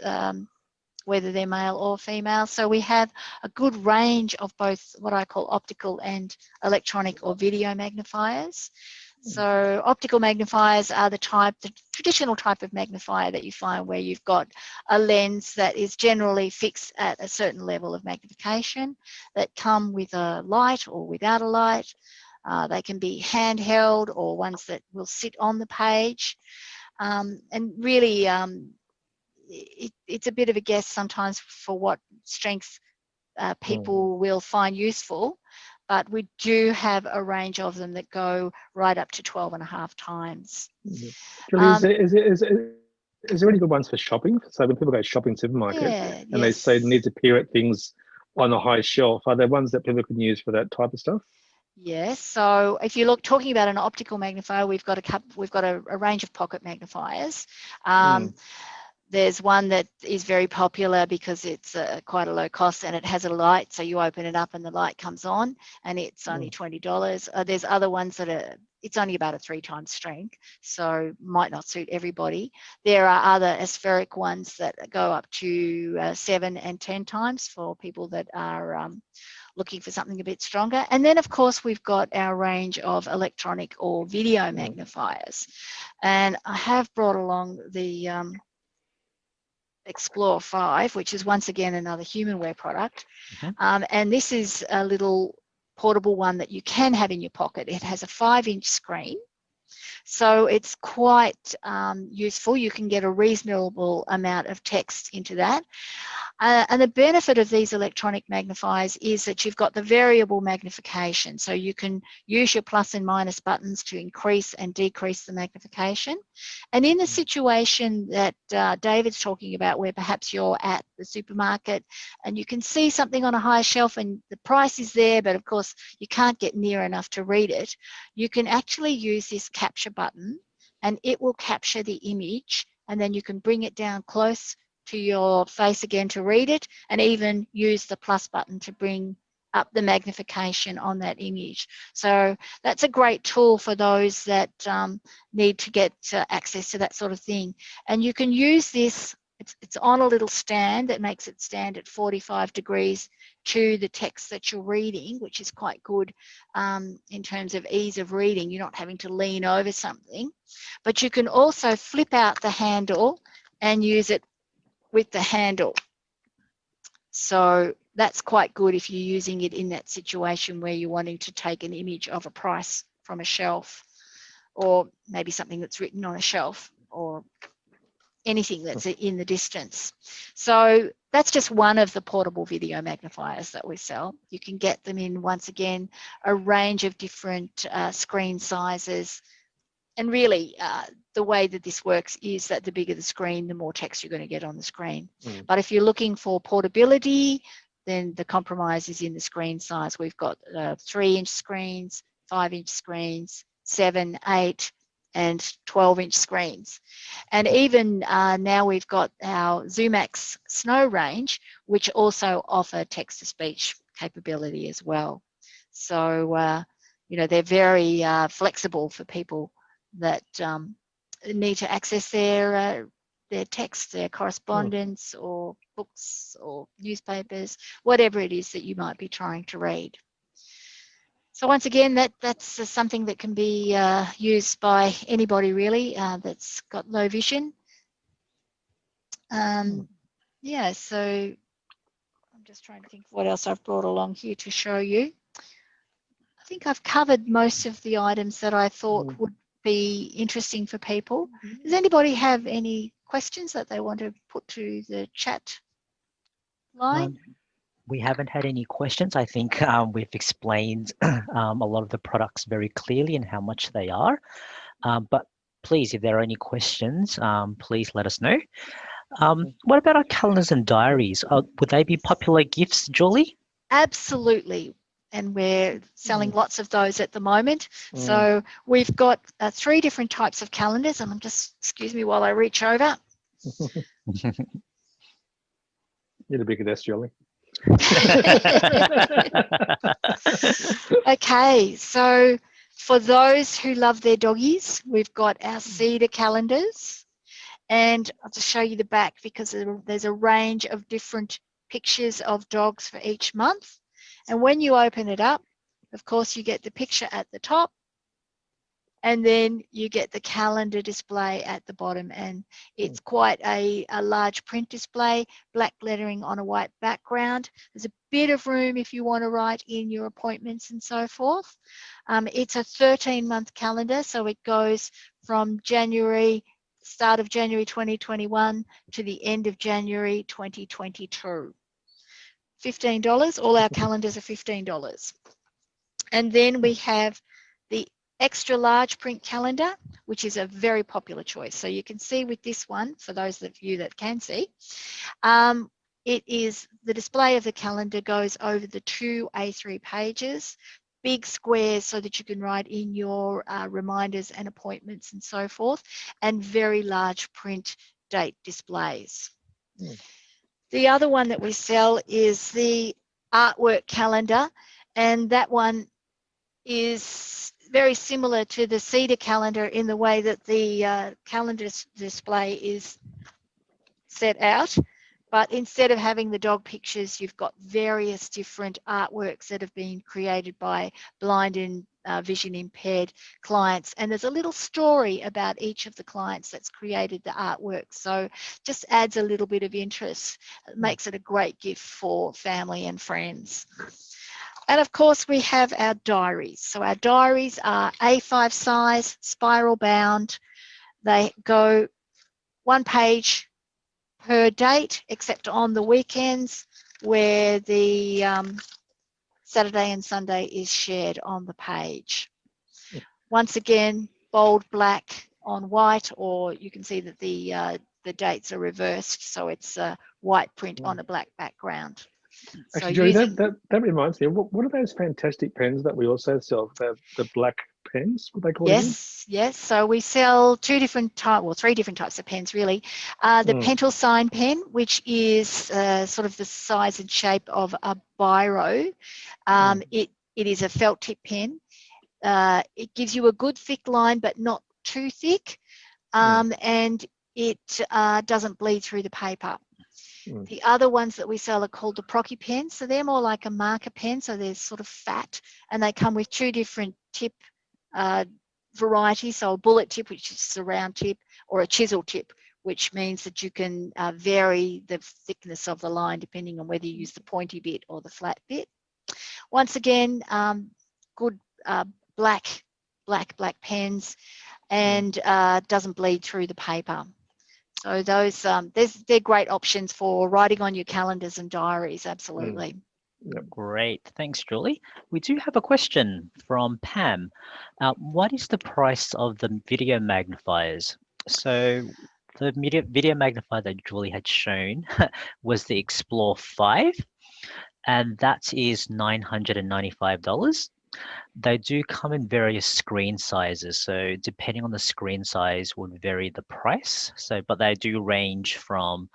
whether they're male or female. So we have a good range of both what I call optical and electronic or video magnifiers. So optical magnifiers are the traditional type of magnifier that you find where you've got a lens that is generally fixed at a certain level of magnification that come with a light or without a light. They can be handheld or ones that will sit on the page. And really, it's a bit of a guess sometimes for what strength people will find useful. But we do have a range of them that go right up to 12.5 times. Julie, is is there any good ones for shopping? So when people go shopping supermarket Yeah, and they say need to peer at things on a high shelf, are there ones that people can use for that type of stuff? Yes. So if you look talking about an optical magnifier, we've got a range of pocket magnifiers. There's one that is very popular because it's quite a low cost and it has a light. So you open it up and the light comes on and it's only $20. There's other ones that it's only about a 3 times strength, so might not suit everybody. There are other aspheric ones that go up to 7 and 10 times for people that are looking for something a bit stronger. And then, of course, we've got our range of electronic or video magnifiers. And I have brought along the Explore 5, which is once again another humanware product. And this is a little portable one that you can have in your pocket. It has a 5-inch screen. So it's quite useful. You can get a reasonable amount of text into that. And the benefit of these electronic magnifiers is that you've got the variable magnification. So you can use your plus and minus buttons to increase and decrease the magnification. And in the situation that David's talking about, where perhaps you're at the supermarket and you can see something on a high shelf and the price is there, but of course you can't get near enough to read it, you can actually use this capture button and it will capture the image, and then you can bring it down close to your face again to read it, and even use the plus button to bring up the magnification on that image. So that's a great tool for those that need to get access to that sort of thing. And you can use this, it's on a little stand that makes it stand at 45 degrees to the text that you're reading, which is quite good in terms of ease of reading. You're not having to lean over something. But you can also flip out the handle and use it with the handle. So that's quite good if you're using it in that situation where you're wanting to take an image of a price from a shelf, or maybe something that's written on a shelf, or anything that's in the distance. So that's just one of the portable video magnifiers that we sell. You can get them in, once again, a range of different screen sizes. And really, the way that this works is that the bigger the screen, the more text you're going to get on the screen. But if you're looking for portability, then the compromise is in the screen size. We've got 3-inch screens, 5-inch screens, 7, 8, and 12-inch screens. And even now we've got our ZoomX Snow range, which also offer text-to-speech capability as well. So, they're very flexible for people that need to access their text, their correspondence, or books or newspapers, whatever it is that you might be trying to read. So once again, that's something that can be used by anybody really that's got low vision. Yeah, so I'm just trying to think of what else I've brought along here to show you. I think I've covered most of the items that I thought would be interesting for people. Does anybody have any questions that they want to put to the chat line? We haven't had any questions. I think we've explained a lot of the products very clearly and how much they are. But please, if there are any questions, please let us know. What about our calendars and diaries? Would they be popular gifts, Julie? Absolutely. And we're selling lots of those at the moment. So we've got 3 different types of calendars, and I'm just, excuse me while I reach over. You're the bigger desk, Julie. Okay, so for those who love their doggies, we've got our cedar calendars, and I'll just show you the back because there's a range of different pictures of dogs for each month. And when you open it up, of course, you get the picture at the top, and then you get the calendar display at the bottom. And it's quite a large print display, black lettering on a white background. There's a bit of room if you want to write in your appointments and so forth. It's a 13-month calendar, so it goes from start of January 2021 to the end of January 2022. $15. All our calendars are $15. And then we have the extra large print calendar, which is a very popular choice. So you can see with this one, for those of you that can see, it is the display of the calendar goes over the 2 A3 pages, big squares so that you can write in your reminders and appointments and so forth, and very large print date displays. The other one that we sell is the artwork calendar, and that one is very similar to the cedar calendar in the way that the calendar display is set out. But instead of having the dog pictures, you've got various different artworks that have been created by blind and vision impaired clients. And there's a little story about each of the clients that's created the artwork. So just adds a little bit of interest. It makes it a great gift for family and friends. And of course, we have our diaries. So our diaries are A5 size, spiral bound. They go 1 page per date, except on the weekends where the Saturday and Sunday is shared on the page. Once again, bold black on white, or you can see that the dates are reversed, so it's a white print on a black background. Actually, So Julie, using, that reminds me, what are those fantastic pens that we also sell? The black pens, what they call yes. So we sell 2 different types, well, 3 different types of pens really. The Pentel Sign pen, which is sort of the size and shape of a biro. It is a felt tip pen. It gives you a good thick line, but not too thick, and it doesn't bleed through the paper. The other ones that we sell are called the Procky pens. So they're more like a marker pen, so they're sort of fat, and they come with 2 different tip varieties. So a bullet tip, which is a round tip, or a chisel tip, which means that you can vary the thickness of the line depending on whether you use the pointy bit or the flat bit. Once again, good black pens, and doesn't bleed through the paper. So those, they're great options for writing on your calendars and diaries, absolutely. Great, thanks, Julie. We do have a question from Pam. What is the price of the video magnifiers? So the video magnifier that Julie had shown was the Explore 5, and that is $995. They do come in various screen sizes, so depending on the screen size would vary the price. So, but they do range from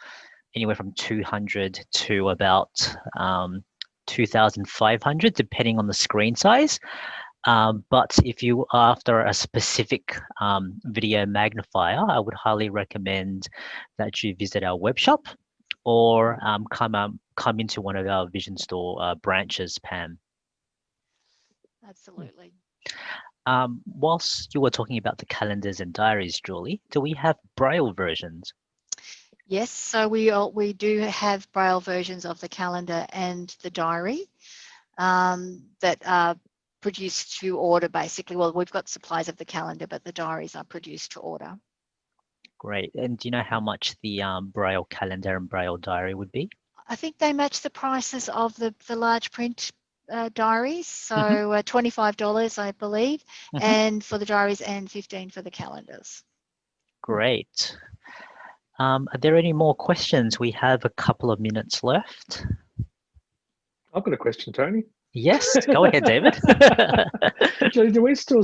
anywhere from 200 to about 2,500, depending on the screen size. But if you are after a specific video magnifier, I would highly recommend that you visit our web shop or come into one of our Vision Store branches, Pam. Absolutely. Whilst you were talking about the calendars and diaries, Julie, do we have Braille versions? Yes, so we do have Braille versions of the calendar and the diary that are produced to order, basically. Well, we've got supplies of the calendar, but the diaries are produced to order. Great. And do you know how much the Braille calendar and Braille diary would be? I think they match the prices of the large print diaries, so $25, I believe, and for the diaries, and $15 for the calendars. Great. Are there any more questions? We have a couple of minutes left. I've got a question, Tony. Yes, go ahead, David. Julie, do we still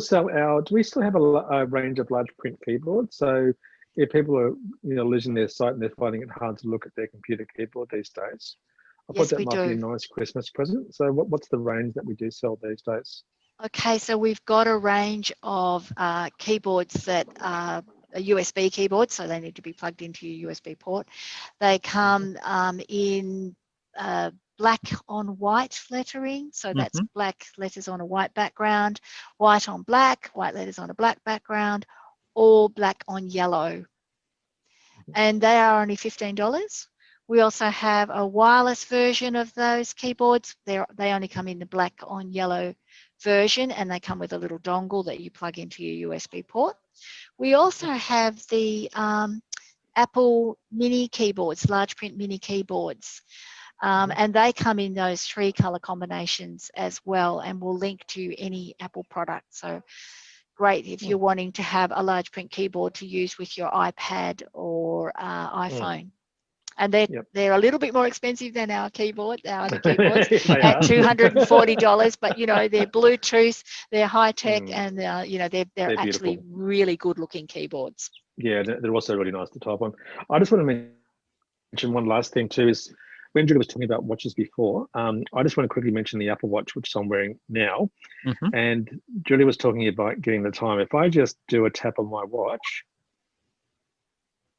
have a range of large print keyboards? So if people are losing their sight and they're finding it hard to look at their computer keyboard these days, I thought that might be a nice Christmas present. So what's the range that we do sell these days? Okay, so we've got a range of keyboards that are USB keyboards, so they need to be plugged into your USB port. They come in black on white lettering, so that's black letters on a white background, white on black, white letters on a black background, or black on yellow. And they are only $15. We also have a wireless version of those keyboards. They only come in the black on yellow version, and they come with a little dongle that you plug into your USB port. We also have the Apple mini keyboards, large print mini keyboards, and they come in those 3 color combinations as well, and will link to any Apple product. So great if you're wanting to have a large print keyboard to use with your iPad or iPhone. And they're a little bit more expensive than our other keyboards at $240. But they're Bluetooth, they're high tech, and they're actually beautiful. really good looking keyboards. Yeah, they're also really nice to type on. I just want to mention one last thing too. Is when Julie was talking about watches before, I just want to quickly mention the Apple Watch, which I'm wearing now. And Julie was talking about getting the time. If I just do a tap on my watch,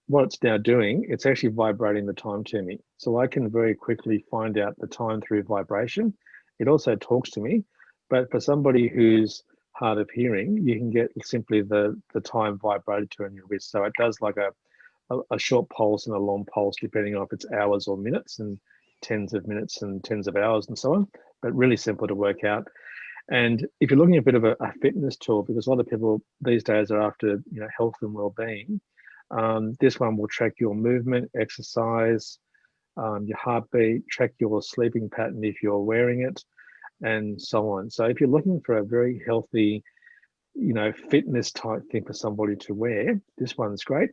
what it's now doing, it's actually vibrating the time to me. So I can very quickly find out the time through vibration. It also talks to me. But for somebody who's hard of hearing, you can get simply the time vibrated to on your wrist. So it does like a short pulse and a long pulse, depending on if it's hours or minutes, and tens of minutes and tens of hours and so on. But really simple to work out. And if you're looking at a bit of a fitness tool, because a lot of people these days are after health and well-being, this one will track your movement, exercise, your heartbeat, track your sleeping pattern if you're wearing it, and so on. So if you're looking for a very healthy, fitness type thing for somebody to wear, this one's great.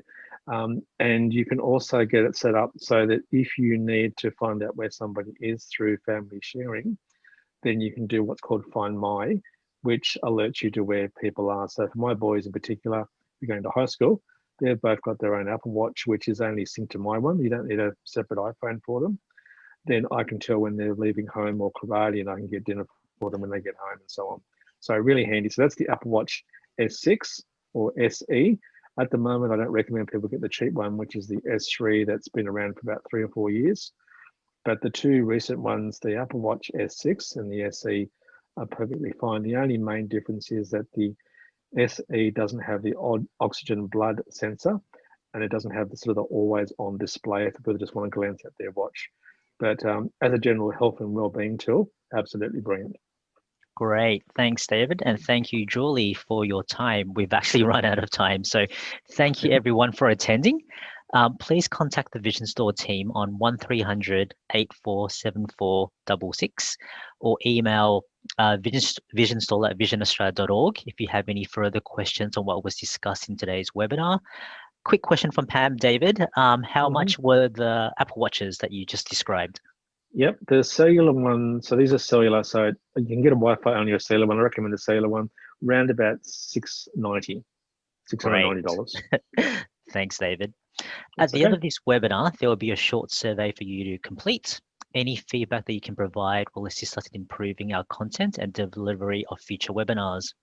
And you can also get it set up so that if you need to find out where somebody is through family sharing, then you can do what's called Find My, which alerts you to where people are. So for my boys in particular, who are going to high school, they've both got their own Apple Watch, which is only synced to my one. You don't need a separate iPhone for them. Then I can tell when they're leaving home or karate, and I can get dinner for them when they get home and so on. So really handy. So that's the Apple Watch S6 or SE. At the moment, I don't recommend people get the cheap one, which is the S3 that's been around for about 3 or 4 years. But the two recent ones, the Apple Watch S6 and the SE, are perfectly fine. The only main difference is that the SE doesn't have the oxygen blood sensor, and it doesn't have the sort of the always on display if people just want to glance at their watch. But as a general health and well-being tool, absolutely brilliant. Great. Thanks, David. And thank you, Julie, for your time. We've actually run out of time. So thank you, everyone, for attending. Please contact the Vision Store team on 1300 847466 or email visionstore@visionaustralia.org if you have any further questions on what was discussed in today's webinar. Quick question from Pam. David, how much were the Apple Watches that you just described? Yep, the cellular one, so these are cellular, so you can get a Wi-Fi on your cellular one. I recommend the cellular one, around about $690. Thanks, David. At the end of this webinar, there will be a short survey for you to complete. Any feedback that you can provide will assist us in improving our content and delivery of future webinars.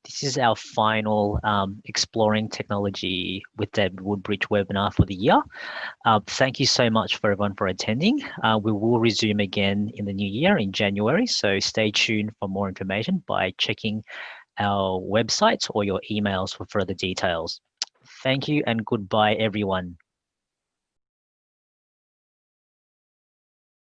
This is our final Exploring Technology with David Woodbridge webinar for the year. Thank you so much for everyone for attending. We will resume again in the new year in January, so stay tuned for more information by checking our website or your emails for further details. Thank you and goodbye, everyone.